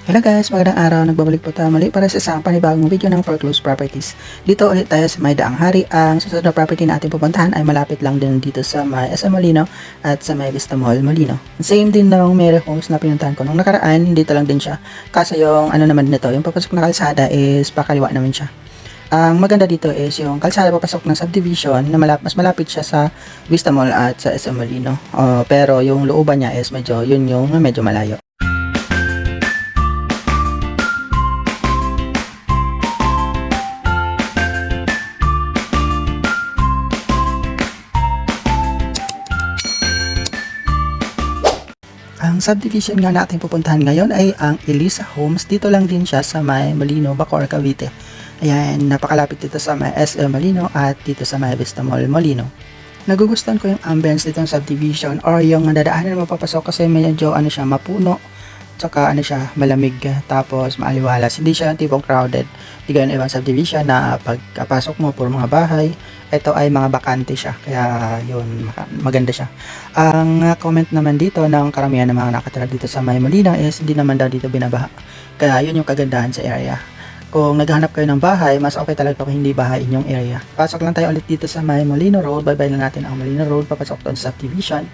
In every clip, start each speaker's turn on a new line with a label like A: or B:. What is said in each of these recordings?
A: Hello guys, magandang araw. Nagbabalik po tayo muli para sa isang panibagong video ng Foreclosed Properties. Dito ulit tayo sa May Daang Hari. Ang susunod na property na ating pupuntahan ay malapit lang din dito sa May SM Molino at sa May Vista Mall Molino. Same din ng Mary Homes na pinuntahan ko nung nakaraan, dito lang din siya. Kaso yung ano naman nito, yung papasok na kalsada is pakaliwa naman siya. Ang maganda dito is yung kalsada papasok ng subdivision na mas malapit siya sa Vista Mall at sa SM Molino. Pero yung looban niya is medyo malayo. Ang subdivision nga natin pupuntahan ngayon ay ang Elisa Homes. Dito lang din siya sa May Molino, Bacoor, Cavite. Ayan, napakalapit dito sa May SM Molino at dito sa May Vista Mall Molino. Nagugustuhan ko yung ambience ditong subdivision or yung nadadaanan na mapapasok kasi medyo ano siya, mapuno. Tsaka ano siya, malamig, tapos maaliwalas. Hindi siya yung tipong crowded. Hindi gaya ng ibang subdivision na pagkapasok mo puro mga bahay. Ito ay mga bakante siya. Kaya yun, maganda siya. Ang comment naman dito ng karamihan ng mga nakatira dito sa May Molina is hindi naman daw dito binabaha. Kaya yun yung kagandahan sa area. Kung naghahanap kayo ng bahay, mas okay talaga kung hindi bahay inyong area. Pasok lang tayo ulit dito sa May Molino Road. Bye-bye na natin ang Molino Road. Papasok doon sa subdivision.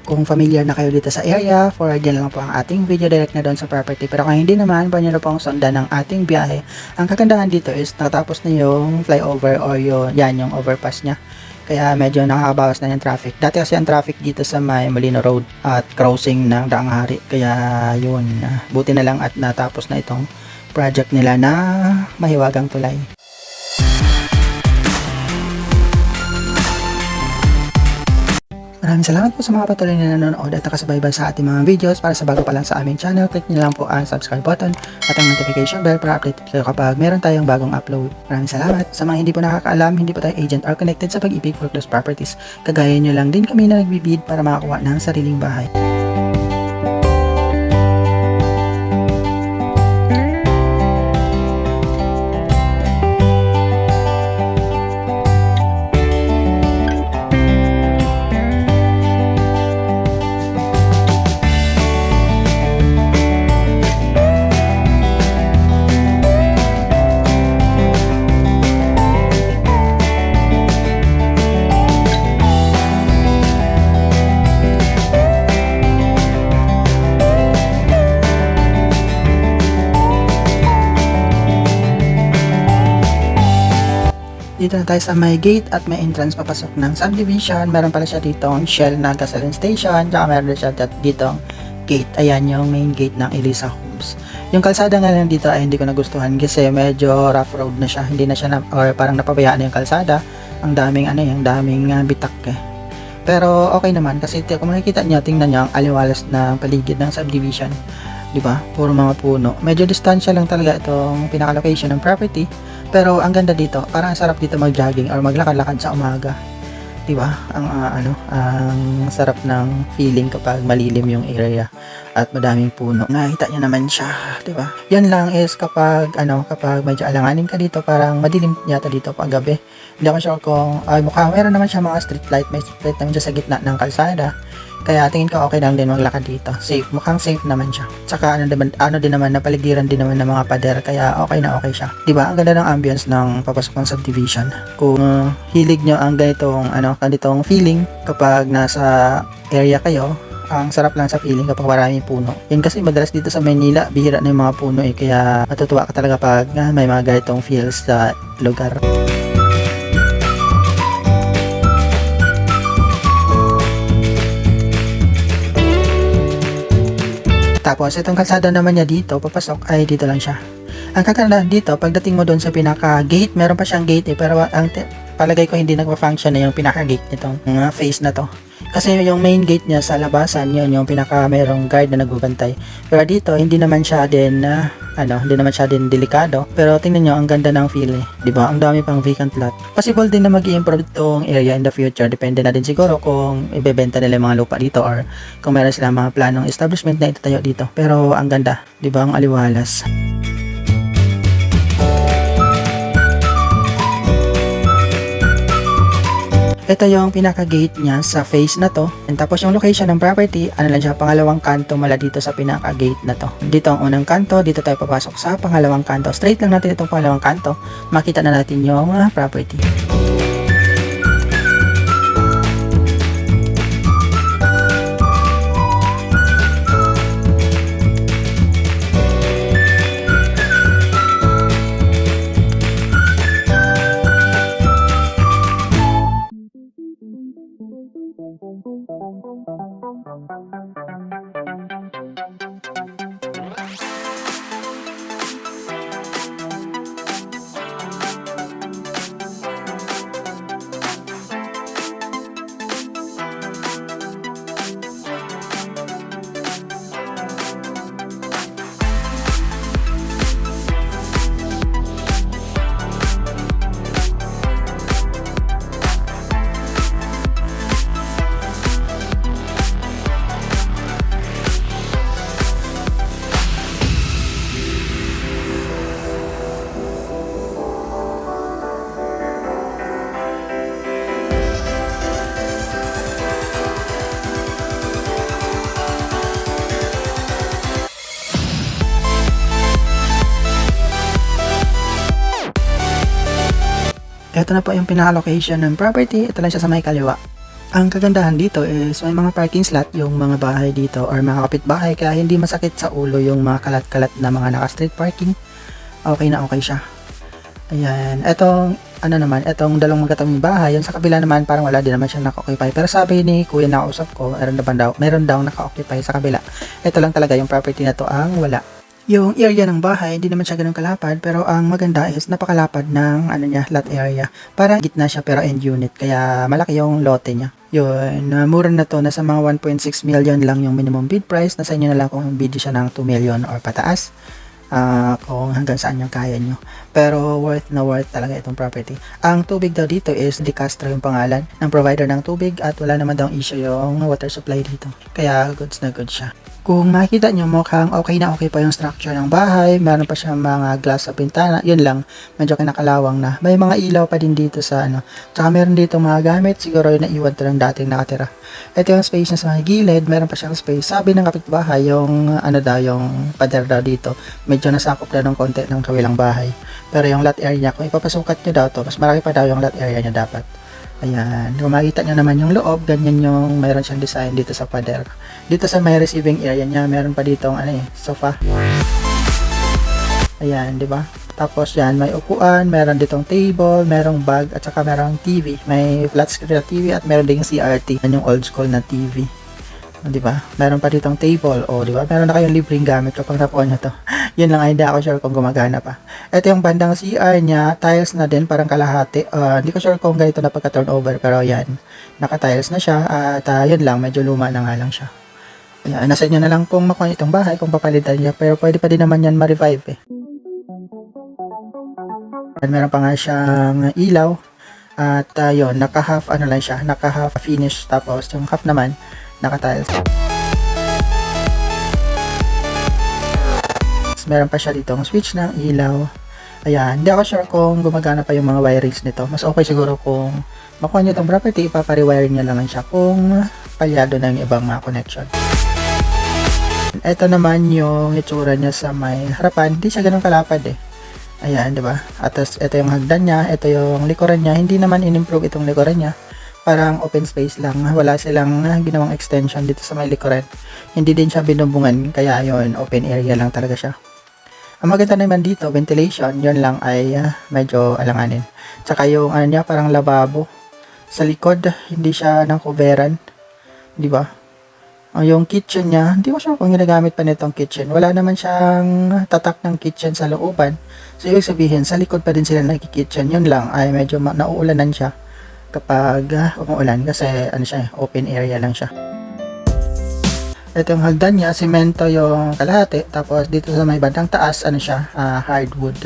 A: Kung familiar na kayo dito sa area, forward nyo lang po ang ating video direct na doon sa property. Pero kung hindi naman, pwede nyo na pong sundan ng ating biyahe. Ang kagandahan dito is natapos na yung flyover or yung overpass niya. Kaya medyo nakakabawas na yung traffic. Dati kasi ang traffic dito sa May Molino Road at crossing ng Daang Hari. Kaya yun, buti na lang at natapos na itong project nila na mahiwagang tulay. Maraming salamat po sa mga patuloy na nanonood at nakasubaybay sa ating mga videos. Para sa bago pa lang sa aming channel, click nyo lang po ang subscribe button at ang notification bell para update kayo kapag meron tayong bagong upload. Maraming salamat. Sa mga hindi po nakakaalam, hindi po tayo agent or connected sa pag-ibig foreclosed properties. Kagaya nyo lang din kami na nagbibid para makakuha ng sariling bahay. Dito na tayo sa may gate at may entrance papasok ng subdivision. Meron pala siya dito ang Shell na gasoline station. Tsaka meron siya dito gate. Ayan yung main gate ng Elisa Homes. Yung kalsada nga lang dito ay hindi ko nagustuhan kasi medyo rough road na siya. Hindi na siya or parang napabayaan na yung kalsada. Ang daming bitak eh. Pero okay naman kasi kung makikita niyo, tingnan niyo ang aliwalas ng paligid ng subdivision. Diba? Puro mga puno. Medyo distansya lang talaga itong pinaka-location ng property. Pero ang ganda dito, parang sarap dito mag-jogging or maglakad-lakad sa umaga. 'Di ba? Ang sarap ng feeling kapag malilim yung area at madaming puno. Nakita niyo naman siya, 'di ba? Yan lang is kapag medyo alanganin ka dito, parang madilim yata dito pag gabi. Hindi ako sure kung meron naman siya mga street light, may street light naman siya sa gitna ng kalsada. Kaya tingin ko okay lang din maglakad dito. Safe, mukhang safe naman siya. Tsaka ano din naman, napaligiran din naman ng mga pader. Kaya okay na okay siya. Diba? Ang ganda ng ambience ng papasok ng subdivision. Kung hilig nyo ang ganitong feeling kapag nasa area kayo, ang sarap lang sa feeling kapag maraming puno. Yan kasi madalas dito sa Maynila, bihira na yung mga puno eh. Kaya matutuwa ka talaga pag may mga ganitong feels sa lugar. Tapos, itong kalsada naman niya dito, papasok, ay dito lang siya. Ang kagandahan dito, pagdating mo doon sa pinaka-gate, meron pa siyang gate eh, pero palagay ko hindi nagpa-function na yung pinaka-gate nitong face na to. Kasi yung main gate niya sa labasan, yun yung merong guard na nagbabantay. Pero dito, hindi naman siya din delikado. Pero tingnan nyo, ang ganda ng feel eh. Diba? Ang dami pang vacant lot. Possible din na mag-i-improve itong area in the future. Depende na din siguro kung ibebenta nila yung mga lupa dito or kung meron silang mga planong establishment na itatayo dito. Pero ang ganda. Diba? Ang aliwalas. Ito yung pinaka-gate niya sa face na to. And tapos yung location ng property, ano lang siya, pangalawang kanto mula dito sa pinaka-gate na to. Dito ang unang kanto, dito tayo papasok sa pangalawang kanto. Straight lang natin itong pangalawang kanto. Makita na natin yung property. Ito na po yung pinaka-location ng property. Ito lang siya sa may kaliwa. Ang kagandahan dito is may mga parking slot yung mga bahay dito or mga kapitbahay kaya hindi masakit sa ulo yung mga kalat-kalat na mga naka-street parking. Okay na okay siya. Ayan. Etong etong dalawang magkatabing bahay, yung sa kabila naman parang wala din naman siya naka-occupy. Pero sabi ni kuya na kausap ko, meron daw naka-occupy sa kabila. Ito lang talaga yung property na to ang wala. Yung area ng bahay, hindi naman siya ganun kalapad, pero ang maganda is napakalapad ng lot area. Parang gitna siya pero end unit, kaya malaki yung lote niya. Yun, mura na to, nasa mga 1.6 million lang yung minimum bid price. Nasa inyo na lang kung bid siya ng 2 million or pataas. Kung hanggang saan yung kaya nyo. Pero worth na worth talaga itong property. Ang tubig daw dito is De Castro yung pangalan ng provider ng tubig at wala naman daw issue yung water supply dito. Kaya goods na good siya. Kung makikita nyo, mukhang okay na okay pa yung structure ng bahay. Meron pa siyang mga glass sa pintana. Yun lang, medyo kinakalawang na. May mga ilaw pa din dito sa Tsaka meron dito mga gamit. Siguro yung naiwan to ng dating nakatira. Ito yung space niya sa mga gilid. Meron pa siyang space. Sabi ng kapitbahay, yung yung pader daw dito, medyo nasakop na ng konti ng kabilang bahay. Pero yung lot area, kung ipapasukat nyo daw to, mas marami pa daw yung lot area niya dapat. Ayan, kung makita nyo naman yung loob, ganyan yung mayroon siyang design dito sa pader. Dito sa may receiving area niya, meron pa ditong sofa. Ayan, di ba? Tapos yan, may upuan, meron ditong table, merong bag, at saka merong TV. May flat screen na TV at meron ding CRT. Yan yung old school na TV. Di ba? Meron pa ditong table. O, di ba? Meron na kayong libreng gamit kapag napuan nyo to. Yun lang, hindi ako sure kung gumagana pa. Ito yung bandang CR niya, tiles na din, parang kalahati. Hindi ko sure kung ganito na pagka-turnover, pero yan, naka-tiles na siya. At yun lang, medyo luma na nga lang siya. Ayan, nasa inyo na lang kung makuha itong bahay, kung papalitan niya. Pero pwede pa din naman yan ma-revive At meron pa nga siyang ilaw. At yun, naka-half lang siya, naka-half finish. Tapos yung half naman, naka-tiles. Meron pa siya dito ang switch ng ilaw. Ayan, hindi ako sure kung gumagana pa yung mga wirings nito. Mas okay siguro kung makuha nyo itong property, ipapare-wiring nyo lang siya kung palyado na yung ibang mga connection. Ito naman yung itsura niya sa may harapan. Hindi siya ganun kalapad Ayan, di ba? At ito yung hagdan niya, ito yung likuran niya. Hindi naman in-improve itong likuran niya. Parang open space lang. Wala silang ginawang extension dito sa may likuran. Hindi din siya binubungan, kaya yun, open area lang talaga siya. Ang maganda naman dito, ventilation, yun lang ay medyo alanganin. Tsaka yung niya, parang lababo. Sa likod, hindi siya ng coveran. Di ba? Yung kitchen niya, hindi ko sure kung ginagamit pa nitong kitchen. Wala naman siyang tatak ng kitchen sa looban. So, ibig sabihin, sa likod pa din sila nagki-kitchen. Yun lang, ay medyo nauulanan siya kapag umuulan. Kasi, open area lang siya. Ito yung hagdan niya, semento yung kalahati. Tapos dito sa may bandang taas, hardwood.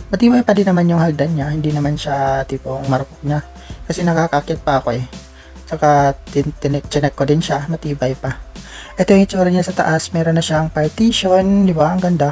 A: Matibay pa din naman yung hagdan niya. Hindi naman siya tipong marupok niya. Kasi nakakakit pa ako Saka chinek ko din siya, matibay pa. Ito yung itsura niya sa taas. Meron na siyang partition, di ba? Ang ganda.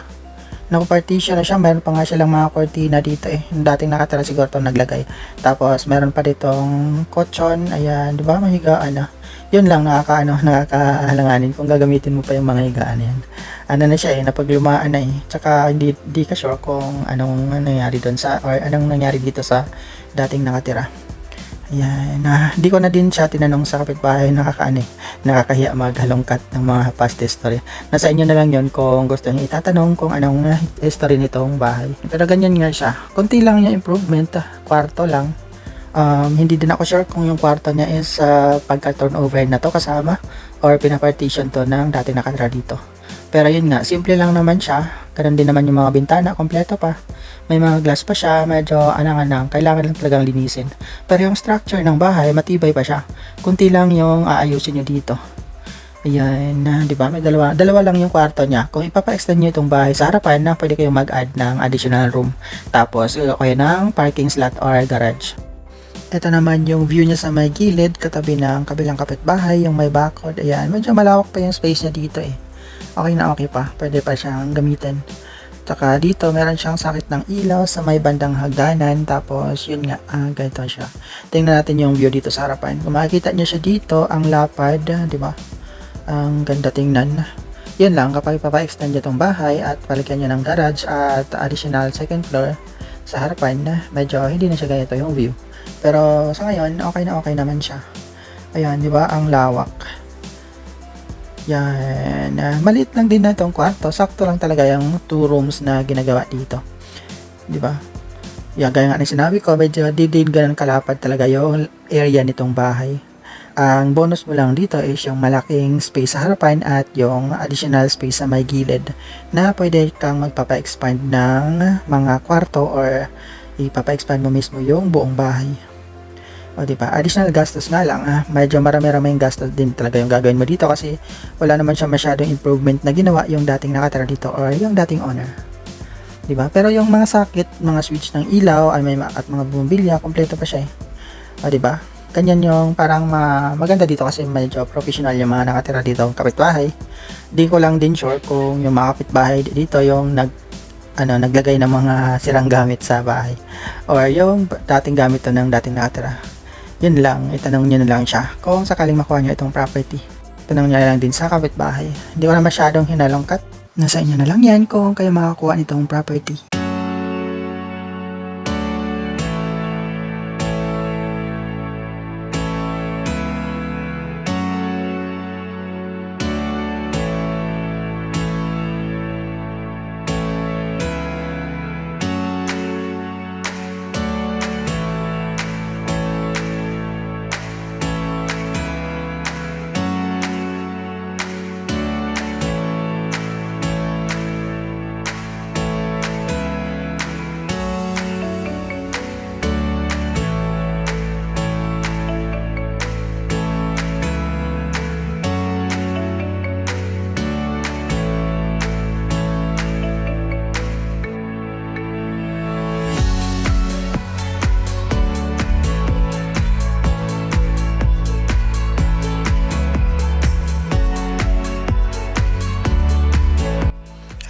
A: Naka-partition na siya. Meron pa nga silang mga cortina dito eh. Yung dating nakatira siguro ito naglagay. Tapos meron pa ditong kutsyon. Ayan, di ba? Mahigaan na. Yun lang nakakahalanganin kung gagamitin mo pa yung mga higaan yan. Ano na siya eh, napaglumaan na eh. Tsaka hindi ka sure kung anong nangyari doon or anong nangyari dito sa dating nakatira. Ayan, hindi ko na din siya tinanong sa kapitbahay, nakakahiya maghalongkat ng mga past history. Nasa inyo na lang yon kung gusto niyo itatanong kung anong history nitong bahay. Pero ganyan nga siya. Konti lang yung improvement, kwarto lang. Hindi din ako sure kung yung kwarto niya is pagka-turnover na to kasama or pinapartition to ng dati nakatira dito. Pero yun nga, simple lang naman siya. Ganun din naman yung mga bintana, kompleto pa. May mga glass pa siya, medyo anang-anang, kailangan lang talagang linisin. Pero yung structure ng bahay, matibay pa siya. Kunti lang yung aayusin nyo dito. Ayan, di ba? May dalawa lang yung kwarto niya. Kung ipapa-extend nyo itong bahay sa harapan, pwede kayong mag-add ng additional room. Tapos, kayo ng parking slot or garage. Ito naman yung view niya sa may gilid, katabi ng kabilang kapitbahay, yung may bakod. Ayan, medyo malawak pa yung space niya dito eh. Okay na okay pa, pwede pa siyang gamitin. Tsaka dito meron siyang sakit ng ilaw sa may bandang hagdanan. Tapos yun nga, ganito siya. Tingnan natin yung view dito sa harapan. Kung makikita niyo siya dito, ang lapad, di ba? Ang ganda tingnan. Yun lang, kapag ipapa-extend niyo itong bahay at paligyan niyo ng garage at additional second floor sa harapan, medyo hindi na siya ganito yung view. Pero sa ngayon, okay na okay naman siya. Ayan, di ba? Ang lawak. Yan, maliit lang din na itong kwarto. Sakto lang talaga yung 2 rooms na ginagawa dito. Di ba? Yan, gaya nga ng sinabi ko, medyo di din ganun kalapad talaga yung area nitong bahay. Ang bonus mo lang dito is yung malaking space sa harapan at yung additional space sa may gilid na pwede kang magpapa-expand ng mga kwarto or ipapa-expand mo mismo yung buong bahay. O diba, additional gastos nga lang, medyo marami-raming gastos din talaga yung gagawin mo dito kasi wala naman siya masyadong improvement na ginawa yung dating nakatira dito or yung dating owner. Diba? Pero yung mga sakit, mga switch ng ilaw at mga bumbilya, kompleto pa siya eh. O diba? Ganyan yung parang maganda dito kasi medyo professional yung mga nakatira dito kapitbahay. Di ko lang din sure kung yung mga kapitbahay dito yung naglagay ng mga sirang gamit sa bahay or yung dating gamit to ng dating nakatira. Yun lang, itanong nyo na lang siya kung sakaling makuha nyo itong property. Tanong nyo na lang din sa kapitbahay. Hindi ko na masyadong hinalongkat. Nasa inyo na lang yan kung kayo makakuha nitong property.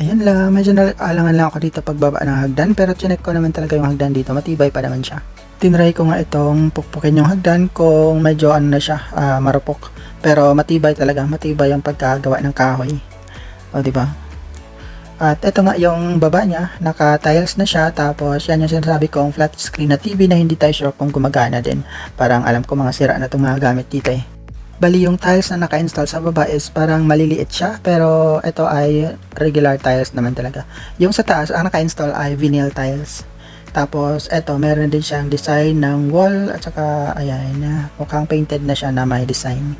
A: Ayan lang, medyo naalangan lang ako dito pagbaba ng hagdan, pero chinek ko naman talaga yung hagdan dito, matibay pa naman siya. Tinry ko nga itong pukpukin yung hagdan kung medyo na siya, marupok. Pero matibay talaga, matibay yung pagkagawa ng kahoy. O diba? At ito nga yung baba niya, naka-tiles na siya, tapos yan yung sinasabi kong flat screen na TV na hindi tayo sure kung gumagana din. Parang alam ko mga sira na itong mga gamit dito eh. Bali yung tiles na naka-install sa baba is parang maliliit siya, pero ito ay regular tiles naman talaga. Yung sa taas, ang naka-install ay vinyl tiles. Tapos ito, meron din siyang design ng wall at saka ayan, mukhang painted na siya na may design.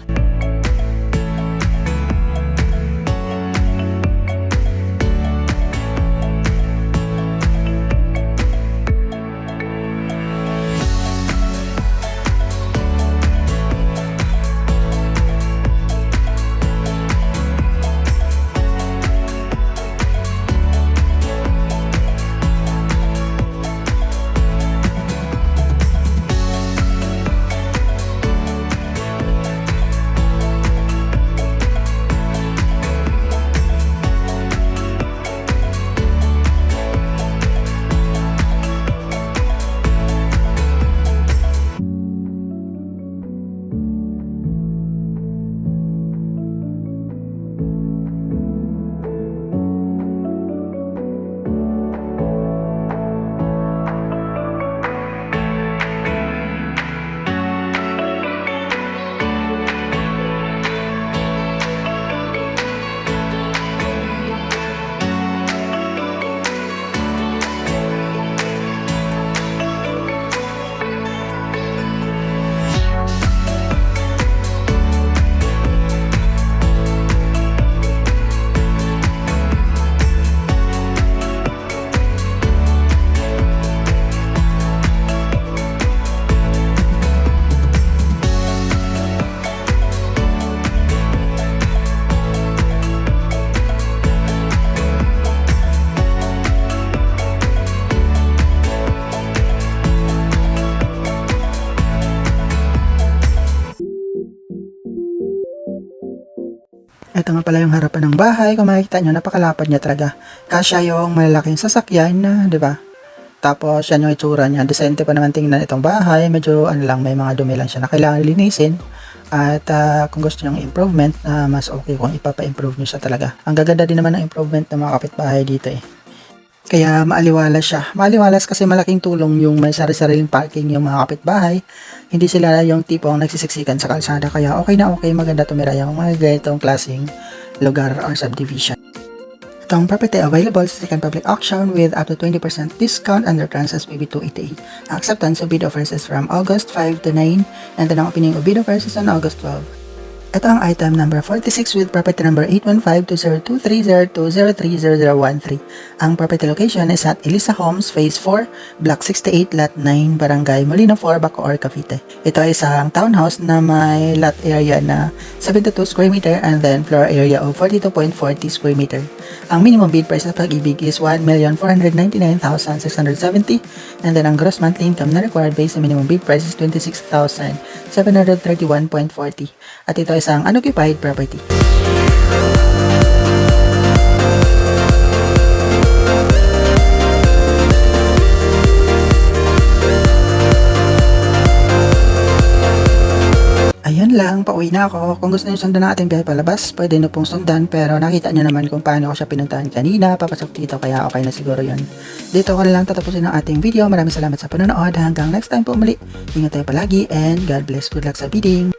A: Ito nga pala yung harapan ng bahay. Kung makikita nyo, napakalapad niya talaga. Kasya yung malalaking sasakyan na, di ba? Tapos, yan yung itsura niya. Decente pa naman tingnan itong bahay. Medyo, ano lang, may mga dumi lang siya na kailangan linisin. At kung gusto nyo ng improvement, mas okay kung ipapa-improve nyo siya talaga. Ang gaganda din naman ng improvement ng mga kapitbahay dito eh. Kaya maaliwalas siya. Maaliwalas kasi malaking tulong yung may sarili-sariling parking yung mga kapitbahay. Hindi sila yung tipong nagsisiksikan sa kalsada. Kaya okay na okay, maganda tumira yung mga ganitong klaseng lugar or subdivision. Itong property available sa second public auction with up to 20% discount under trans SPB 288. Acceptance of bid offers is from August 5 to 9 and then ang opening of bid offers is on August 12. Ito ang item number 46 with property number 815-20230-030013. Ang property location is at Elisa Homes, Phase 4, Block 68, Lot 9, Barangay Molino 4, Bacoor, Cavite. Ito ay isang townhouse na may lot area na 72 square meter and then floor area of 42.40 square meter. Ang minimum bid price sa pag-ibig is 1,499,670 and then ang gross monthly income na required based sa minimum bid price is 26,731.40. At ito isang unoccupied property. Ayun lang, pauwi na ako. Kung gusto niyo sundan ang ating biyahe palabas, pwede nyo pong sundan. Pero nakita niyo naman kung paano ko siya pinuntahan kanina. Papasok dito, kaya okay na siguro yun. Dito ko na lang tatapusin ang ating video. Maraming salamat sa panonood. Hanggang next time po muli. Ingat tayo palagi and God bless. Good luck sa bidding.